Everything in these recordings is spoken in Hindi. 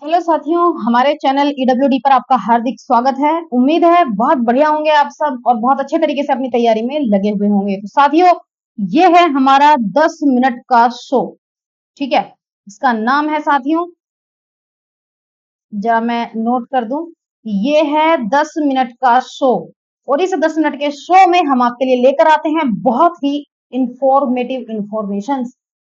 हेलो साथियों, हमारे चैनल ईडब्ल्यूडी पर आपका हार्दिक स्वागत है। उम्मीद है बहुत बढ़िया होंगे आप सब और बहुत अच्छे तरीके से अपनी तैयारी में लगे हुए होंगे। तो साथियों, ये है हमारा 10 मिनट का शो। ठीक है, इसका नाम है साथियों, जरा मैं नोट कर दूं, ये है 10 मिनट का शो। और इस 10 मिनट के शो में हम आपके लिए लेकर आते हैं बहुत ही इंफॉर्मेटिव इंफॉर्मेशन।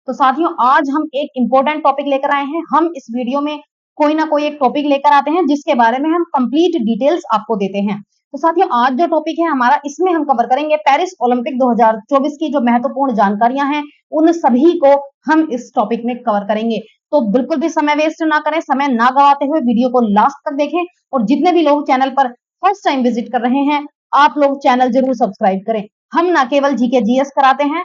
तो साथियों, आज हम एक इंपॉर्टेंट टॉपिक लेकर आए हैं। हम इस वीडियो में कोई ना कोई एक टॉपिक लेकर आते हैं जिसके बारे में हम कंप्लीट डिटेल्स आपको देते हैं। तो साथियों, आज जो टॉपिक है हमारा, इसमें हम कवर करेंगे पेरिस ओलंपिक 2024 की जो महत्वपूर्ण जानकारियां हैं, उन सभी को हम इस टॉपिक में कवर करेंगे। तो बिल्कुल भी समय वेस्ट ना करें, समय ना गवाते हुए वीडियो को लास्ट तक देखें। और जितने भी लोग चैनल पर फर्स्ट टाइम विजिट कर रहे हैं, आप लोग चैनल जरूर सब्सक्राइब करें। हम ना केवल जीके जीएस कराते हैं,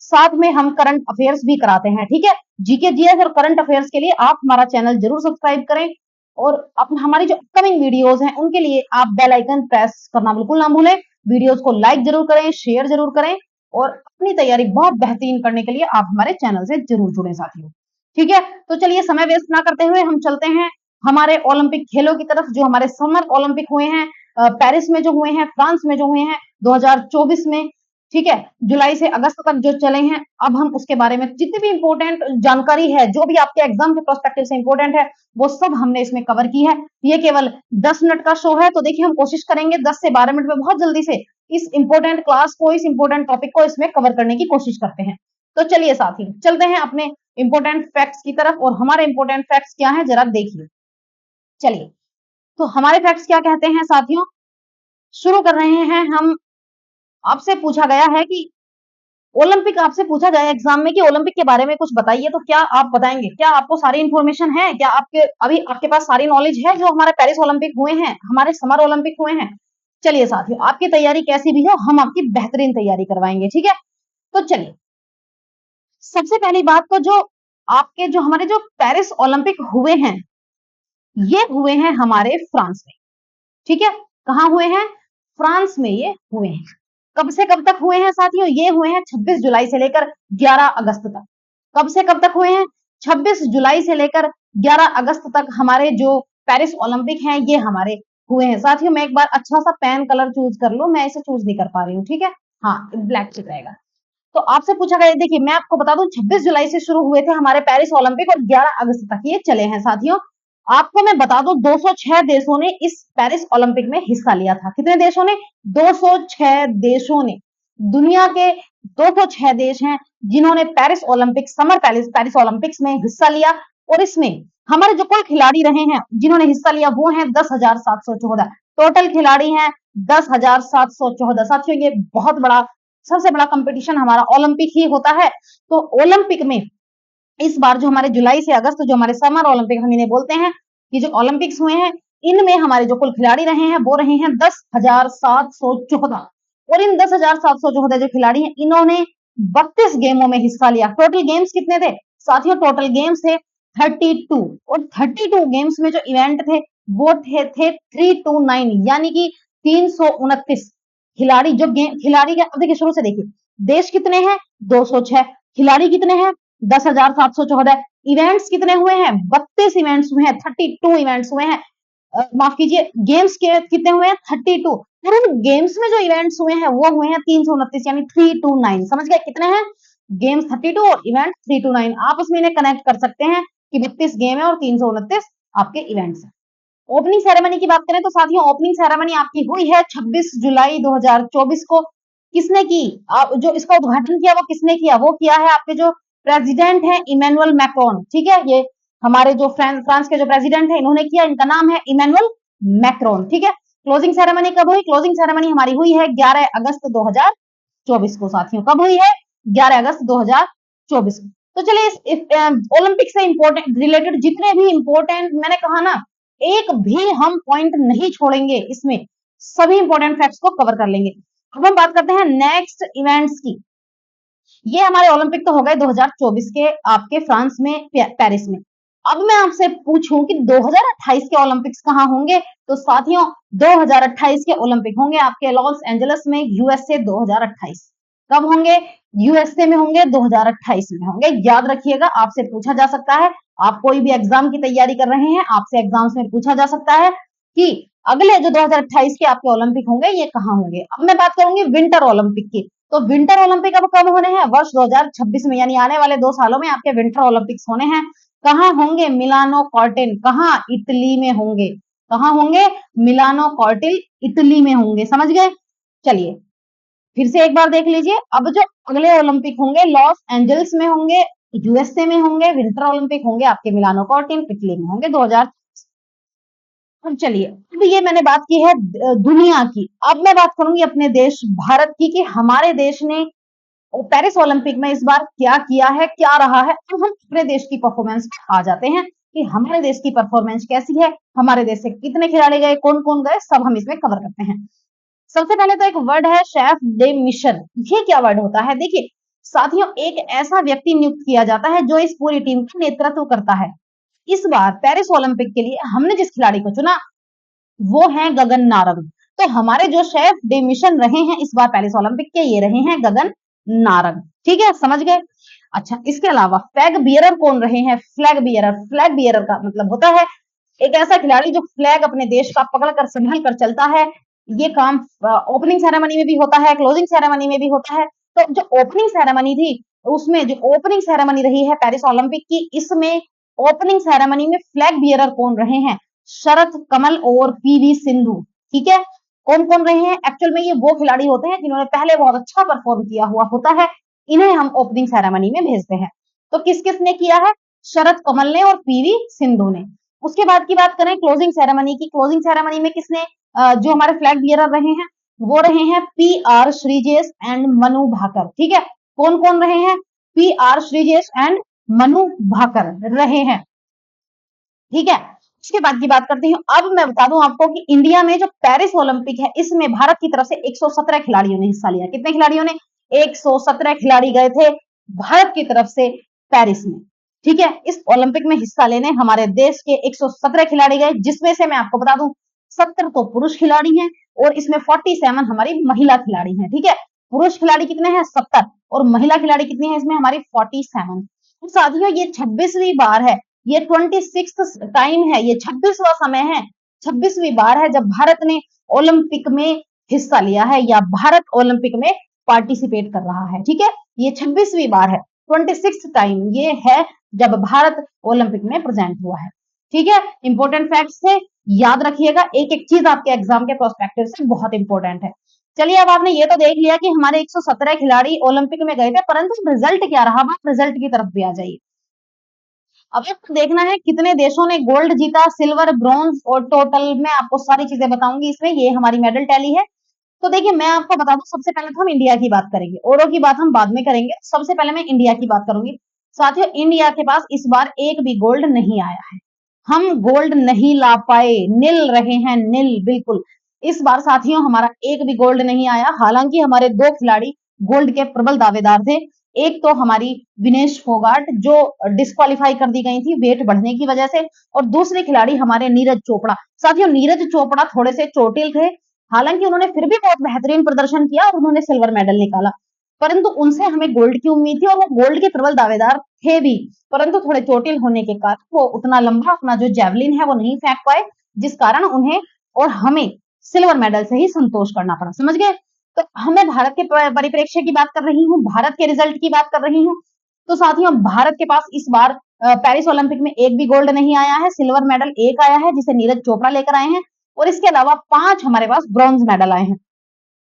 साथ में हम करंट अफेयर्स भी कराते हैं। ठीक है, जीके जीएस और करंट अफेयर्स के लिए आप हमारा चैनल जरूर सब्सक्राइब करें। और हमारी जो अपकमिंग वीडियोस हैं उनके लिए आप बेल आइकन प्रेस करना बिल्कुल ना भूलें। वीडियोस को लाइक जरूर करें, शेयर जरूर करें और अपनी तैयारी बहुत बेहतरीन करने के लिए आप हमारे चैनल से जरूर जुड़ें साथियों। ठीक है, तो चलिए समय वेस्ट ना करते हुए हम चलते हैं हमारे ओलंपिक खेलों की तरफ, जो हमारे समर ओलंपिक हुए हैं पेरिस में जो हुए हैं, फ्रांस में जो हुए हैं 2024 में। ठीक है, जुलाई से अगस्त तक जो चले हैं। अब हम उसके बारे में जितनी भी इंपॉर्टेंट जानकारी है, जो भी आपके एग्जाम के प्रोस्पेक्टिव से इंपॉर्टेंट है, वो सब हमने इसमें कवर की है। ये केवल 10 मिनट का शो है, तो देखिए हम कोशिश करेंगे 10 से 12 मिनट में बहुत जल्दी से इस इंपॉर्टेंट क्लास को, इस इंपॉर्टेंट टॉपिक को इसमें कवर करने की कोशिश करते हैं। तो चलिए साथी, चलते हैं अपने इंपॉर्टेंट फैक्ट्स की तरफ। और हमारे इंपॉर्टेंट फैक्ट्स क्या है, जरा देखिए। चलिए, तो हमारे फैक्ट्स क्या कहते हैं साथियों, शुरू कर रहे हैं हम। आपसे पूछा गया है कि ओलंपिक, आपसे पूछा गया एग्जाम में कि ओलंपिक के बारे में कुछ बताइए, तो क्या आप बताएंगे? क्या आपको सारी इंफॉर्मेशन है? क्या आपके अभी आपके पास सारी नॉलेज है जो हमारे पेरिस ओलंपिक हुए हैं, हमारे समर ओलंपिक हुए हैं? चलिए साथियों, आपकी तैयारी कैसी भी हो, हम आपकी बेहतरीन तैयारी करवाएंगे। ठीक है, तो चलिए, सबसे पहली बात तो जो आपके जो हमारे जो पेरिस ओलंपिक हुए हैं, ये हुए हैं हमारे फ्रांस में। ठीक है, कहाँ हुए हैं? फ्रांस में ये हुए हैं। कब से कब तक हुए हैं साथियों? ये हुए हैं 26 जुलाई से लेकर 11 अगस्त तक। कब से कब तक हुए हैं? 26 जुलाई से लेकर 11 अगस्त तक हमारे जो पेरिस ओलंपिक हैं, ये हमारे हुए हैं। साथियों, मैं एक बार अच्छा सा पेन कलर चूज कर लो, मैं इसे चूज नहीं कर पा रही हूँ। ठीक है, हाँ, ब्लैक ठीक रहेगा। तो आपसे पूछा गया, देखिए मैं आपको बता दूं, 26 जुलाई से शुरू हुए थे हमारे पेरिस ओलंपिक और 11 अगस्त तक ये चले हैं साथियों। आपको मैं बता दूं, 206 देशों ने इस पेरिस ओलंपिक में हिस्सा लिया था। कितने देशों ने? 206 देशों ने। दुनिया के 206 देश हैं जिन्होंने Paris Olympic, summer Paris Olympics में हिस्सा लिया। और इसमें हमारे जो कुल खिलाड़ी रहे हैं जिन्होंने हिस्सा लिया, वो हैं 10,714। टोटल खिलाड़ी हैं 10,714 साथियों। ये बहुत बड़ा, सबसे बड़ा कंपटीशन हमारा ओलंपिक ही होता है। तो ओलंपिक में इस बार जो हमारे जुलाई से अगस्त, जो हमारे समर ओलंपिक हम इन्हें बोलते हैं, ये जो ओलंपिक्स हुए हैं, इनमें हमारे जो कुल खिलाड़ी रहे हैं वो रहे हैं 10,714। और इन 10,714 जो खिलाड़ी हैं, इन्होंने 32 गेमों में हिस्सा लिया। टोटल गेम्स कितने थे साथियों? टोटल गेम्स थे 32। और 32 गेम्स में जो इवेंट थे वो थे 329, यानी कि 329 खिलाड़ी। जो खिलाड़ी के, अब देखिए शुरू से देखिए, देश कितने हैं? 206। खिलाड़ी कितने हैं? 10,714। इवेंट्स कितने हुए हैं? 32 इवेंट्स हुए हैं, 32 इवेंट्स हुए हैं। माफ कीजिए, गेम्स के कितने हुए हैं? 32। और उन गेम्स में जो इवेंट्स हुए हैं वो हुए हैं 329, यानी 329। समझ गए कितने हैं? गेम्स 32 और इवेंट 329। आप उसमें इन्हें कनेक्ट कर सकते हैं कि 32 गेम है और 329 आपके इवेंट्स हैं। ओपनिंग सेरेमनी की बात करें तो साथियों, ओपनिंग सेरेमनी आपकी हुई है 26 जुलाई 2024 को। किसने की? जो इसका उद्घाटन किया वो किसने किया? वो किया है आपके जो प्रेसिडेंट है, इमैनुअल मैक्रोन। ठीक है, ये हमारे जो फ्रांस के जो प्रेसिडेंट है, इन्होंने किया। इनका नाम है इमैनुअल मैक्रोन। ठीक है, क्लोजिंग सेरेमनी कब हुई? क्लोजिंग सेरेमनी हमारी हुई है 11 अगस्त 2024 को साथियों। कब हुई है? 11 अगस्त 2024 को। तो चलिए, इस ओलंपिक से इंपोर्टेंट रिलेटेड जितने भी इंपोर्टेंट, मैंने कहा ना, एक भी हम पॉइंट नहीं छोड़ेंगे, इसमें सभी इंपॉर्टेंट फैक्ट्स को कवर कर लेंगे। अब हम बात करते हैं नेक्स्ट इवेंट्स की। ये हमारे ओलंपिक तो हो गए 2024 के, आपके फ्रांस में, पेरिस में। अब मैं आपसे पूछूं कि 2028 के ओलंपिक्स कहाँ होंगे, तो साथियों 2028 के ओलंपिक होंगे आपके लॉस एंजलिस में, यूएसए 2028। कब होंगे? यूएसए में होंगे, 2028 में होंगे। याद रखिएगा, आपसे पूछा जा सकता है, आप कोई भी एग्जाम की तैयारी कर रहे हैं, आपसे एग्जाम्स में पूछा जा सकता है कि अगले जो 2028 के आपके ओलंपिक होंगे ये कहाँ होंगे। अब मैं बात करूंगी विंटर ओलंपिक की। तो विंटर ओलंपिक अब कब होने हैं? वर्ष 2026 में, यानी आने वाले 2 सालों में आपके विंटर ओलंपिक्स होने हैं। कहाँ होंगे? मिलानो कॉर्टिन। कहाँ? इटली में होंगे। कहाँ होंगे? मिलानो कॉर्टिल, इटली में होंगे। समझ गए? चलिए फिर से एक बार देख लीजिए। अब जो अगले ओलंपिक होंगे लॉस एंजल्स में होंगे, यूएसए में होंगे। विंटर ओलंपिक होंगे आपके मिलानो कॉर्टिन, इटली में होंगे 2000। अब चलिए, अब ये मैंने बात की है दुनिया की। अब मैं बात करूंगी अपने देश भारत की कि हमारे देश ने पेरिस ओलंपिक में इस बार क्या किया है, क्या रहा है। अब हम अपने देश की परफॉर्मेंस पे आ जाते हैं कि हमारे देश की परफॉर्मेंस कैसी है, हमारे देश से कितने खिलाड़ी गए, कौन कौन गए, सब हम इसमें कवर करते हैं। सबसे पहले तो एक वर्ड है शेफ डे मिशन। ये क्या वर्ड होता है? देखिए साथियों, एक ऐसा व्यक्ति नियुक्त किया जाता है जो इस पूरी टीम का नेतृत्व करता है। इस बार पेरिस ओलंपिक के लिए हमने जिस खिलाड़ी को चुना वो है गगन नारंग। तो हमारे जो शेफ डे मिशन रहे हैं इस बार पेरिस ओलंपिक के, ये रहे हैं गगन नारंग। ठीक है, समझ गए? अच्छा, इसके अलावा फ्लैग बियरर कौन रहे हैं? फ्लैग बियरर, फ्लैग बियरर का मतलब होता है एक ऐसा खिलाड़ी जो फ्लैग अपने देश का पकड़ कर संभल कर चलता है। ये काम ओपनिंग सेरेमनी में भी होता है, क्लोजिंग सेरेमनी में भी होता है। तो जो ओपनिंग सेरेमनी थी उसमें, जो ओपनिंग सेरेमनी रही है पेरिस ओलंपिक की, इसमें ओपनिंग सेरेमनी में फ्लैग बियरर कौन रहे हैं? शरत कमल और पीवी सिंधु। ठीक है, कौन कौन रहे हैं? एक्चुअल में ये वो खिलाड़ी होते हैं जिन्होंने पहले बहुत अच्छा परफॉर्म किया हुआ होता है, इन्हें हम ओपनिंग सेरेमनी में भेजते हैं। तो किस किस ने किया है? शरत कमल ने और पीवी सिंधु ने। उसके बाद की बात करें क्लोजिंग सेरेमनी की। क्लोजिंग सेरेमनी में किसने जो हमारे फ्लैग बियरर रहे हैं वो रहे हैं P R Sreejesh and Manu Bhaker. ठीक है, कौन कौन रहे हैं? P R Sreejesh and Manu Bhaker रहे हैं। ठीक है, उसके बाद की बात करती हूँ। अब मैं बता दूं आपको कि इंडिया में जो पेरिस ओलंपिक है इसमें भारत की तरफ से 117 खिलाड़ियों ने हिस्सा लिया। कितने खिलाड़ियों ने? 117 खिलाड़ी गए थे भारत की तरफ से पेरिस में। ठीक है, इस ओलंपिक में हिस्सा लेने हमारे देश के 117 खिलाड़ी गए, जिसमें से मैं आपको बता दूं 70 तो पुरुष खिलाड़ी हैं और इसमें 47 हमारी महिला खिलाड़ी हैं। ठीक है, पुरुष खिलाड़ी कितने हैं? 70 और महिला खिलाड़ी कितनी है इसमें? हमारी 47। तो साथियों ये 26वीं बार है, ये 26th टाइम है, ये 26वां समय है, 26वीं बार है जब भारत ने ओलंपिक में हिस्सा लिया है या भारत ओलंपिक में पार्टिसिपेट कर रहा है। ठीक है, ये 26वीं बार है, 26th टाइम ये है जब भारत ओलंपिक में प्रेजेंट हुआ है। ठीक है, इंपॉर्टेंट फैक्ट्स थे, याद रखिएगा। एक एक चीज आपके एग्जाम के प्रोस्पेक्टिव से बहुत इंपॉर्टेंट है। चलिए, अब आपने ये तो देख लिया कि हमारे 117 खिलाड़ी ओलंपिक में गए थे, परंतु रिजल्ट क्या रहा? आप रिजल्ट की तरफ भी आ जाइए। अब आपको देखना है कितने देशों ने गोल्ड जीता, सिल्वर, ब्रॉन्ज और टोटल मैं आपको सारी चीजें बताऊंगी इसमें। ये हमारी मेडल टैली है। तो देखिए मैं आपको बता दूं, सबसे पहले तो हम इंडिया की बात करेंगे, औरों की बात हम बाद में करेंगे। सबसे पहले मैं इंडिया की बात करूंगी। साथियों, इंडिया के पास इस बार एक भी गोल्ड नहीं आया है। हम गोल्ड नहीं ला पाए, नील रहे हैं, नील बिल्कुल। इस बार साथियों हमारा एक भी गोल्ड नहीं आया। हालांकि हमारे 2 खिलाड़ी गोल्ड के प्रबल दावेदार थे। एक तो हमारी विनेश फोगाट जो डिस्क्वालीफाई कर दी गई थी वेट बढ़ने की वजह से, और दूसरे खिलाड़ी हमारे नीरज चोपड़ा। साथियों नीरज चोपड़ा थोड़े से चोटिल थे, हालांकि उन्होंने फिर भी बहुत बेहतरीन प्रदर्शन किया और उन्होंने सिल्वर मेडल निकाला, परंतु उनसे हमें गोल्ड की उम्मीद थी और वो गोल्ड के प्रबल दावेदार थे भी, परंतु थोड़े चोटिल होने के कारण वो उतना लंबा अपना जो जेवलिन है वो नहीं फेंक पाए, जिस कारण उन्हें और हमें सिल्वर मेडल से ही संतोष करना पड़ा। समझ गए? तो हमें भारत के परिप्रेक्ष्य की बात कर रही हूँ, भारत के रिजल्ट की बात कर रही हूँ। तो साथियों भारत के पास इस बार पेरिस ओलंपिक में एक भी गोल्ड नहीं आया है, सिल्वर मेडल एक आया है जिसे नीरज चोपड़ा लेकर आए हैं, और इसके अलावा 5 हमारे पास ब्रॉन्ज मेडल आए हैं।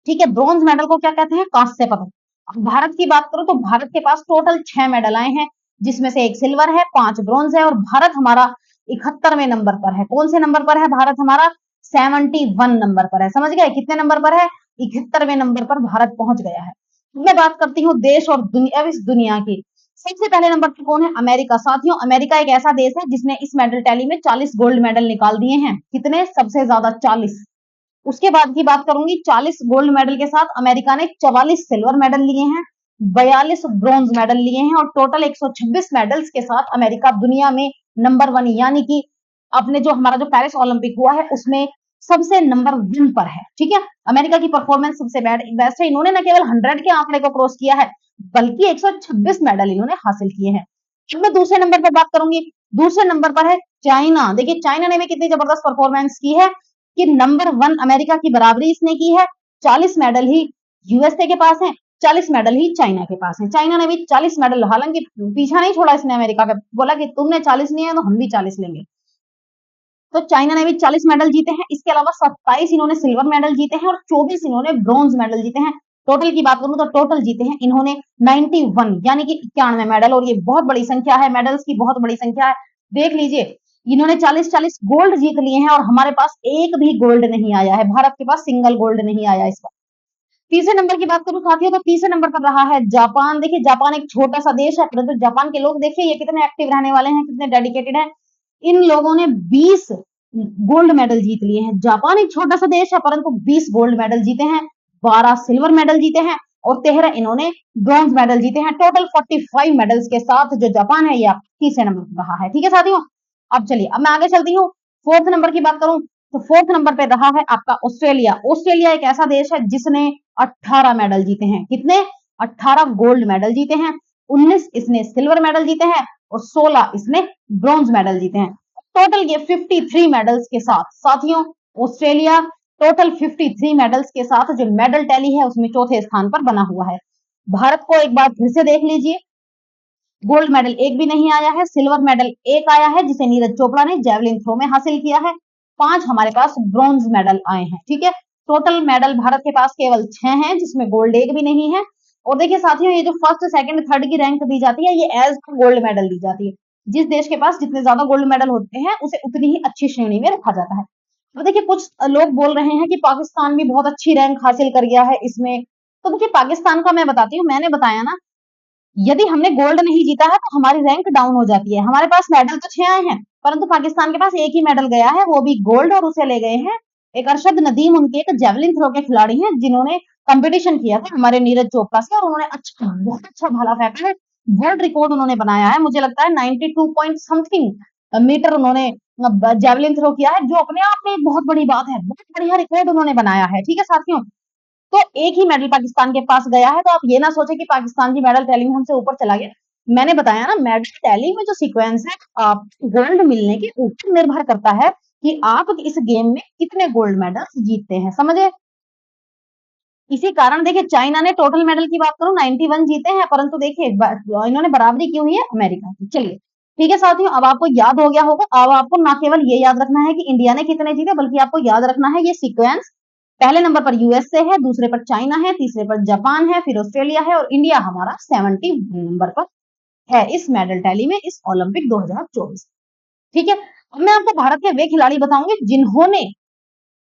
ठीक है, ब्रॉन्ज मेडल को क्या कहते हैं? कांस्य पदक। भारत की बात करो तो भारत के पास टोटल 6 मेडल आए हैं, जिसमें से एक सिल्वर है, 5 ब्रॉन्ज है, और भारत हमारा 71वें नंबर पर है। कौन से नंबर पर है भारत? हमारा 71 नंबर पर है। समझ गए? कितने नंबर पर है? 71वें नंबर पर भारत पहुंच गया है। मैं बात करती हूँ देश और दुनिया, इस दुनिया की। सबसे पहले नंबर पर कौन है? अमेरिका। साथियों अमेरिका एक ऐसा देश है जिसने इस मेडल टैली में 40 गोल्ड मेडल निकाल दिए हैं। कितने? सबसे ज्यादा 40। उसके बाद की बात करूंगी, 40 गोल्ड मेडल के साथ अमेरिका ने 44 सिल्वर मेडल लिए हैं, 42 ब्रॉन्ज मेडल लिए हैं, और टोटल 126 मेडल्स के साथ अमेरिका दुनिया में नंबर 1, यानी कि अपने जो हमारा जो पेरिस ओलंपिक हुआ है उसमें सबसे नंबर 1 पर है, ठीक है। अमेरिका की परफॉर्मेंस सबसे बेस्ट है। इन्होंने न केवल 100 के आंकड़े को क्रॉस किया है, बल्कि 126 मेडल इन्होंने हासिल किए हैं। अब मैं दूसरे नंबर पर बात करूंगी। दूसरे नंबर पर है चाइना। देखिए चाइना ने भी कितनी जबरदस्त परफॉर्मेंस की है कि नंबर 1 अमेरिका की बराबरी इसने की है। 40 मेडल ही यूएसए के पास है, 40 मेडल ही चाइना के पास है। चाइना ने भी 40 मेडल, हालांकि पीछा नहीं छोड़ा इसने अमेरिका का, बोला कि तुमने 40 लिए हैं तो हम भी 40 लेंगे। तो चाइना ने भी 40 मेडल जीते हैं। इसके अलावा 27 इन्होंने सिल्वर मेडल जीते हैं और 24 इन्होंने ब्रॉन्ज मेडल जीते हैं। टोटल की बात करूं तो टोटल जीते हैं इन्होंने 91 यानी कि 91 मेडल, और ये बहुत बड़ी संख्या है, मेडल्स की बहुत बड़ी संख्या है। देख लीजिए इन्होंने 40-40 गोल्ड जीत लिए हैं और हमारे पास एक भी गोल्ड नहीं आया है। भारत के पास सिंगल गोल्ड नहीं आया इस बार। तीसरे नंबर की बात करूं साथियों तो तीसरे नंबर पर रहा है जापान। देखिए जापान एक छोटा सा देश है, परंतु जापान के लोग देखिए ये कितने एक्टिव रहने वाले हैं, कितने डेडिकेटेड हैं। इन लोगों ने 20 गोल्ड मेडल जीत लिए हैं। जापान एक छोटा सा देश है, परंतु 20 गोल्ड मेडल जीते हैं, 12 सिल्वर मेडल जीते हैं और 13 इन्होंने ब्रॉन्ज मेडल जीते हैं। टोटल 45 मेडल्स के साथ जो जापान है ये तीसरे नंबर पर रहा है, ठीक है साथियों। अब चलिए अब मैं आगे चलती हूँ। फोर्थ नंबर की बात करूं तो फोर्थ नंबर पे रहा है आपका ऑस्ट्रेलिया। ऑस्ट्रेलिया एक ऐसा देश है जिसने 18 मेडल जीते हैं। कितने? 18 गोल्ड मेडल जीते हैं, 19 इसने सिल्वर मेडल जीते हैं और 16 इसने ब्रॉन्ज मेडल जीते हैं। टोटल ये 53 मेडल्स के साथ साथियों ऑस्ट्रेलिया टोटल 53 मेडल्स के साथ जो मेडल टैली है उसमें चौथे स्थान पर बना हुआ है। भारत को एक बार फिर से देख लीजिए, गोल्ड मेडल एक भी नहीं आया है, सिल्वर मेडल एक आया है जिसे नीरज चोपड़ा ने जेवलिन थ्रो में हासिल किया है। 5 हमारे पास ब्रॉन्ज मेडल आए हैं, ठीक है। टोटल मेडल भारत के पास केवल 6 हैं जिसमें गोल्ड एक भी नहीं है। और देखिए साथियों ये जो फर्स्ट सेकंड थर्ड की रैंक दी जाती है ये एज गोल्ड मेडल दी जाती है। जिस देश के पास जितने ज्यादा गोल्ड मेडल होते हैं उसे उतनी ही अच्छी श्रेणी में रखा जाता है। तो देखिए कुछ लोग बोल रहे हैं कि पाकिस्तान भी बहुत अच्छी रैंक हासिल कर गया है इसमें। तो देखिए पाकिस्तान का मैं बताती हूँ, मैंने बताया ना, यदि हमने गोल्ड नहीं जीता है तो हमारी रैंक डाउन हो जाती है। हमारे पास मेडल तो 6 आए हैं, परंतु पाकिस्तान के पास एक ही मेडल गया है, वो भी गोल्ड, और उसे ले गए हैं एक अरशद नदीम, उनके एक जेवलिन थ्रो के खिलाड़ी हैं जिन्होंने कंपटीशन किया था हमारे नीरज चोपड़ा से और उन्होंने बहुत अच्छा भाला फेंका है। वर्ल्ड रिकॉर्ड उन्होंने बनाया है, मुझे लगता है 92 पॉइंट समथिंग मीटर उन्होंने जेवलिन थ्रो किया है, जो अपने आप में एक बहुत बड़ी बात है। बहुत बढ़िया रिकॉर्ड उन्होंने बनाया है, ठीक है साथियों। तो एक ही मेडल पाकिस्तान के पास गया है, तो आप ये ना सोचे कि पाकिस्तान की मेडल टैली में हमसे ऊपर चला गया। मैंने बताया ना मेडल टैली में जो सीक्वेंस है आप गोल्ड मिलने के ऊपर निर्भर करता है कि आप इस गेम में कितने गोल्ड मेडल्स जीतते हैं, समझे। इसी कारण देखिए चाइना ने टोटल मेडल की बात करूं 91 जीते हैं, परंतु देखिए इन्होंने बराबरी की हुई है अमेरिका की। चलिए ठीक है साथियों, अब आपको याद हो गया होगा। अब आपको ना केवल ये याद रखना है कि इंडिया ने कितने जीते, बल्कि आपको याद रखना है ये सीक्वेंस। पहले नंबर पर यूएसए है, दूसरे पर चाइना है, तीसरे पर जापान है, फिर ऑस्ट्रेलिया है और इंडिया हमारा 70 नंबर पर है इस मेडल टैली में इस ओलंपिक 2024। ठीक है, अब मैं आपको भारत के वे खिलाड़ी बताऊंगी जिन्होंने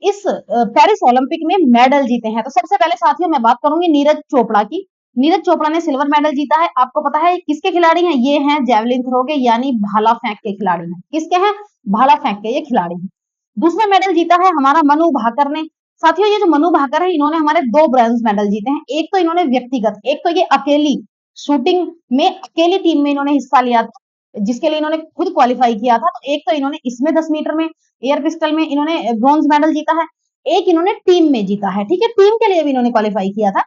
इस पेरिस ओलंपिक में मेडल जीते हैं। तो सबसे पहले साथियों मैं बात करूंगी नीरज चोपड़ा की। नीरज चोपड़ा ने सिल्वर मेडल जीता है। आपको पता है किसके खिलाड़ी हैं? ये हैं जेवलिन थ्रो के यानी भाला फेंक के खिलाड़ी हैं। किसके हैं? भाला फेंक के ये खिलाड़ी हैं। दूसरा मेडल जीता है हमारा मनु भाकर ने। साथियों ये जो मनु भाकर है इन्होंने हमारे 2 ब्रॉन्ज मेडल जीते हैं। एक तो इन्होंने व्यक्तिगत, एक तो ये अकेली शूटिंग में अकेली टीम में इन्होंने हिस्सा लिया था जिसके लिए इन्होंने खुद क्वालिफाई किया था। तो एक तो इन्होंने इसमें 10 मीटर में एयर पिस्टल में इन्होंने ब्रॉन्ज मेडल जीता है, एक इन्होंने टीम में जीता है। ठीक है, टीम के लिए भी इन्होंने क्वालिफाई किया था।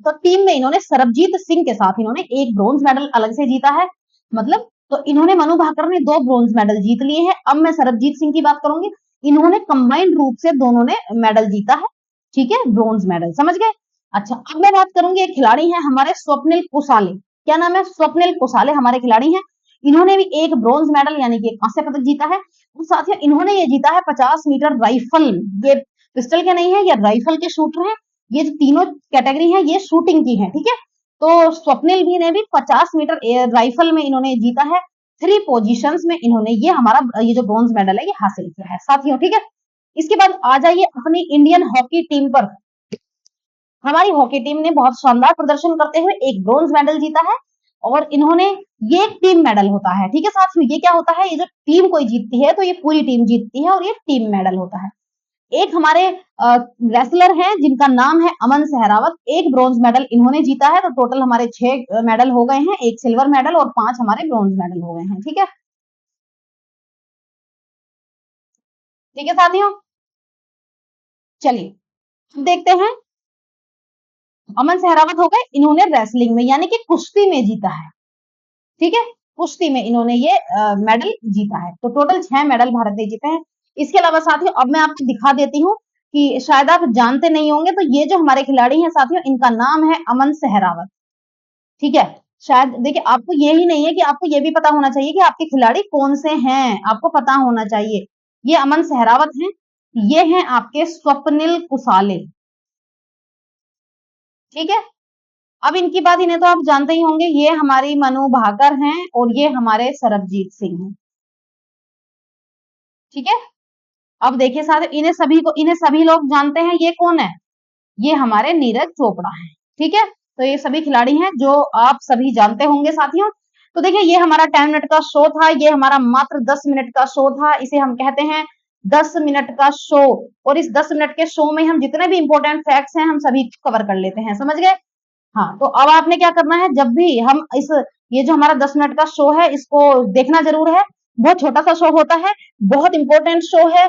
तो टीम में इन्होंने सरबजीत सिंह के साथ इन्होंने एक ब्रॉन्ज मेडल अलग से जीता है। मतलब तो इन्होंने मनु भाकर ने 2 ब्रॉन्ज मेडल जीत लिए हैं। अब मैं सरबजीत सिंह की बात करूंगी, इन्होंने कंबाइंड रूप से दोनों ने मेडल जीता है। ठीक है, ब्रॉन्ज मेडल, समझ गए। अच्छा अब मैं बात करूंगी, एक खिलाड़ी है हमारे स्वप्निल कुसाले। क्या नाम है? स्वप्निल कुसाले हमारे खिलाड़ी हैं। इन्होंने भी एक ब्रॉन्ज मेडल यानी कि कांस्य पदक जीता है। और साथियों इन्होंने ये जीता है 50 मीटर राइफल। ये पिस्टल के नहीं है, ये राइफल के शूटर हैं। ये जो तीनों कैटेगरी है ये शूटिंग की है। ठीक है, तो स्वप्निल भी ने भी 50 मीटर राइफल में इन्होंने जीता है। 3 पोजीशंस में इन्होंने ये हमारा ये जो ब्रॉन्ज मेडल है ये हासिल किया है साथियों। ठीक है, इसके बाद आ जाइए अपनी इंडियन हॉकी टीम पर। हमारी हॉकी टीम ने बहुत शानदार प्रदर्शन करते हुए एक ब्रॉन्ज मेडल जीता है और इन्होंने ये एक टीम मेडल होता है। ठीक है साथियों, ये क्या होता है? ये जो टीम कोई जीतती है तो ये पूरी टीम जीतती है और ये टीम मेडल होता है। एक हमारे रेसलर हैं जिनका नाम है अमन सहरावत, एक ब्रॉन्ज मेडल इन्होंने जीता है। तो टोटल हमारे 6 मेडल हो गए हैं, एक सिल्वर मेडल और 5 हमारे ब्रॉन्ज मेडल हो गए हैं। ठीक है साथियों। चलिए अब देखते हैं। अमन सहरावत हो गए, इन्होंने रेसलिंग में यानी कि कुश्ती में जीता है, ठीक है, कुश्ती में इन्होंने ये मेडल जीता है। तो टोटल 6 मेडल भारत ने जीते हैं। इसके अलावा साथियों अब मैं आपको दिखा देती हूँ कि शायद आप जानते नहीं होंगे, तो ये जो हमारे खिलाड़ी हैं साथियों, इनका नाम है अमन सहरावत, ठीक है। शायद देखिए आपको ये ही नहीं है कि आपको ये भी पता होना चाहिए कि आपके खिलाड़ी कौन से हैं, आपको पता होना चाहिए। ये अमन सहरावत हैं, ये हैं आपके स्वप्निल कुसाले, ठीक है। अब इनकी बात, इन्हें तो आप जानते ही होंगे, ये हमारी मनु भाकर हैं और ये हमारे सरबजीत सिंह हैं, ठीक है। अब देखिए साथ इन्हें सभी लोग जानते हैं, ये कौन है, ये हमारे नीरज चोपड़ा हैं, ठीक है। तो ये सभी खिलाड़ी हैं जो आप सभी जानते होंगे साथियों। तो देखिए ये हमारा 10 मिनट का शो था, ये हमारा मात्र 10 मिनट का शो था, इसे हम कहते हैं 10 मिनट का शो। और इस 10 मिनट के शो में हम जितने भी इंपॉर्टेंट फैक्ट्स हैं हम सभी कवर कर लेते हैं, समझ गए। हाँ, तो अब आपने क्या करना है, जब भी हम इस ये जो हमारा 10 मिनट का शो है इसको देखना जरूर है। बहुत छोटा सा शो होता है, बहुत इंपॉर्टेंट शो है,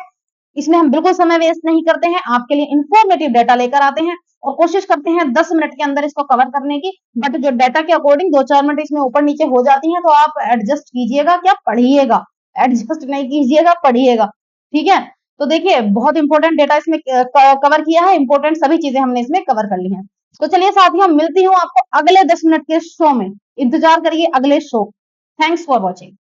इसमें हम बिल्कुल समय वेस्ट नहीं करते हैं, आपके लिए इंफॉर्मेटिव डाटा लेकर आते हैं और कोशिश करते हैं 10 मिनट के अंदर इसको कवर करने की। बट जो डाटा के अकॉर्डिंग 2-4 मिनट इसमें ऊपर नीचे हो जाती हैं, तो आप एडजस्ट कीजिएगा, क्या पढ़िएगा, एडजस्ट नहीं कीजिएगा, पढ़िएगा, ठीक है। तो देखिए बहुत इंपॉर्टेंट डाटा इसमें कवर किया है, इंपॉर्टेंट सभी चीजें हमने इसमें कवर कर ली हैं। तो चलिए साथियों, मिलती हूँ आपको अगले 10 मिनट के शो में, इंतजार करिए अगले शो। Thanks for watching.